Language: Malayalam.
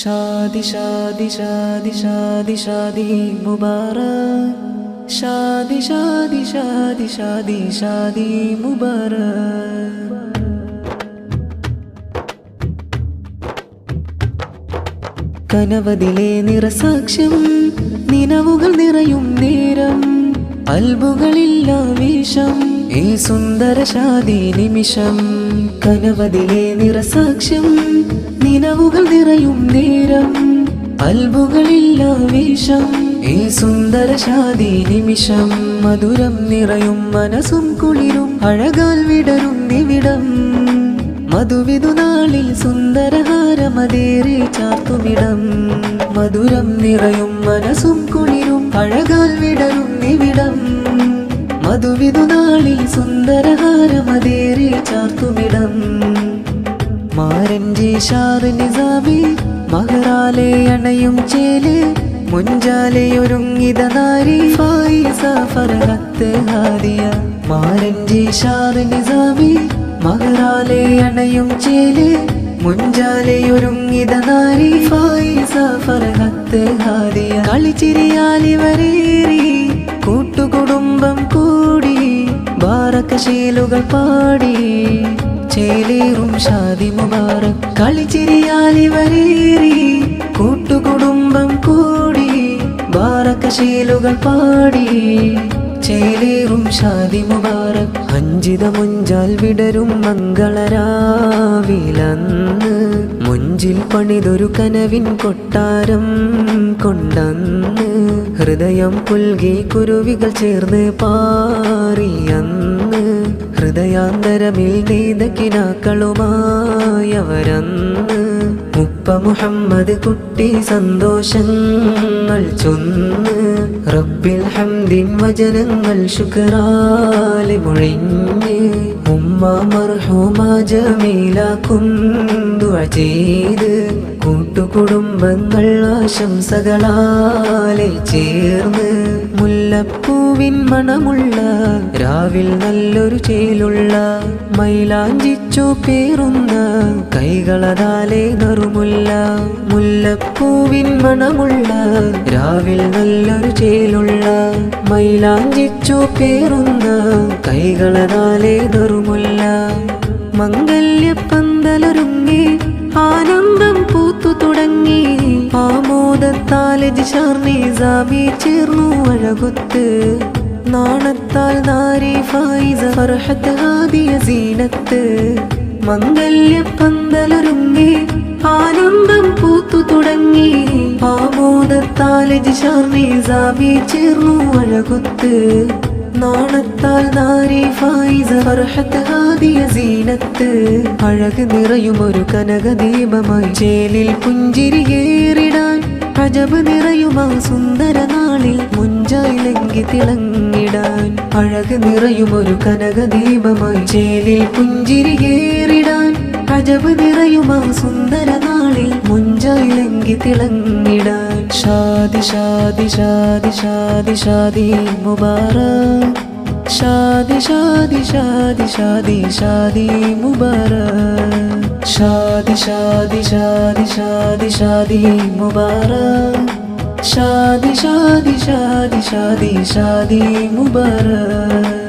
शादी शादी शादी शादी शादी मुबारक, शादी शादी शादी शादी शादी मुबारक। കനവതിലെ നിറസാക്ഷ്യം നിനവുകൾ നിറയും നേരം, അൽബുകളില്ലാവേശം ഈ സുന്ദര ശാദി നിമിഷം. കനവതിലെ നിറസാക്ഷ്യം നിനവുകൾ നിറയും നേരം, അൽബുകളില്ലാവേശം ഈ സുന്ദര ശാദി നിമിഷം. മധുരം നിറയും മനസ്സും കുളിരും അഴകാൽ വിടരും നിവിടം, മധുവിധുനാളിൽ സുന്ദരഹാരമതേറെ ചാർത്തുമിടം. മധുരം നിറയും മനസ്സും കുളിരും അഴകാൽ വിടരും നിവിടം, മധുവിധുനാളിൽ സുന്ദരഹാരമതേറെ ചാർത്തുമിടം. മാരഞ്ചി ഷാർ നിസാമി മഹറാലെ അണയും ചേല്, മുഞ്ചാലെ ഒരുങ്ങിത നാരി ഫായിസ ഫർഹത്ത് ഹാദിയ. മാരഞ്ചി ഷാർ നിസാമി മഹറാലെ അണയും ചേല്, മുഞ്ചാലെ ഒരുങ്ങിത നാരി ഫായിസ ഫർഹത്ത് ഹാദിയ. കളിച്ചിരിയാലിവരേറി കൂട്ടുകുടുംബം കൂടി, ബാറക്കശീലുകൾ പാടി ചേലേറും ഷാദി മുബാറക്. കളിച്ചിരിയാലിവരേറി കൂട്ടുകുടുംബം കൂടി, ബാറക്കശീലുകൾ പാടി ചേലേറും ഷാദി മുബാറക്. അഞ്ചിത മുഞ്ചാൽ വിടരും മംഗളരാവിലന്ന്, മുഞ്ചിൽ പണിതൊരു കനവിൻ കൊട്ടാരം കൊണ്ടന്ന്. ഹൃദയം പുൽകി കുരുവികൾ ചേർന്ന് പാറിയന്ന്, ഹൃദയാന്തരമിൽ നെയ്ത കിനാക്കളുമായവരന്ന്. ഉപ്പ മുഹമ്മദ് കുട്ടി സന്തോഷങ്ങൾ ചൊന്ന്, റബ്ബിൽ ഹംദിൻ വചനങ്ങൾ ശുക്റാലെ മൊഴിഞ്ഞ്. ഉമ്മ മർഹൂമ ജമീലാക്കും ദുആ ചെയ്ത്, കൂട്ടുകുടുംബങ്ങൾ ആശംസകളാലെ ചേർന്ന്. മുല്ലപ്പൂവിൻ മണമുള്ള രാവിൽ നല്ലൊരു ചേലുള്ള, മൈലാഞ്ചിച്ചു പേറുന്ന കൈകളതാലെ നറുമുല്ല. മുല്ലപ്പൂവിൻ മണമുള്ള രാവിൽ നല്ലൊരു ചേലുള്ള, മൈലാഞ്ചിച്ചു പേറുന്ന കൈകളതാലെ നറുമുല്ല. മംഗല്യപ്പന്തലൊരുങ്ങി ആനന്ദം പൂത്തു തുടങ്ങി, ആമോദത്താൽ ജിഷാർ നിസാമി ചേർന്നു അഴകൊത്ത്. നാണത്താൽ നാരി ഫായിസ ഫർഹത്ത് ഹാദിയ സീനത്ത്. മംഗല്യപ്പന്തലൊരുങ്ങി ആനന്ദം പൂത്തു തുടങ്ങി, ആമോദത്താൽ ജിഷാർ നിസാമി ചേർന്നു അഴകൊത്ത്. നാണത്താൽ നാരി ഫായിസ ഫർഹത്ത് ഹാദിയ സീനത്ത്. അഴക് നിറയുമൊരു കനകദീപമായി ചേലിൽ പുഞ്ചിരിയേറിടാൻ, അജബ് നിറയുമാ സുന്ദര നാളിൽ മുഞ്ചായി ലംഘി തിളങ്ങിടാൻ. അഴക് നിറയുമൊരു കനകദീപമായി ചേലിൽ പുഞ്ചിരിയേറിടാൻ, അജബ് നിറയുമാ സുന്ദര നാളിൽ മുഞ്ചായി ലംഘി തിളങ്ങിടാൻ. ഷാദി ഷാദി ഷാദി ഷാദി ഷാദി മുബാറക്, ഷാദി ഷാദി ഷാദി ഷാദി ഷാദി മുബാറക്. ഷാദി ഷാദി ഷാദി ഷാദി ഷാദി മുബാറക്, ഷാദി ഷാദി ഷാദി ഷാദി ഷാദി മുബാറക്.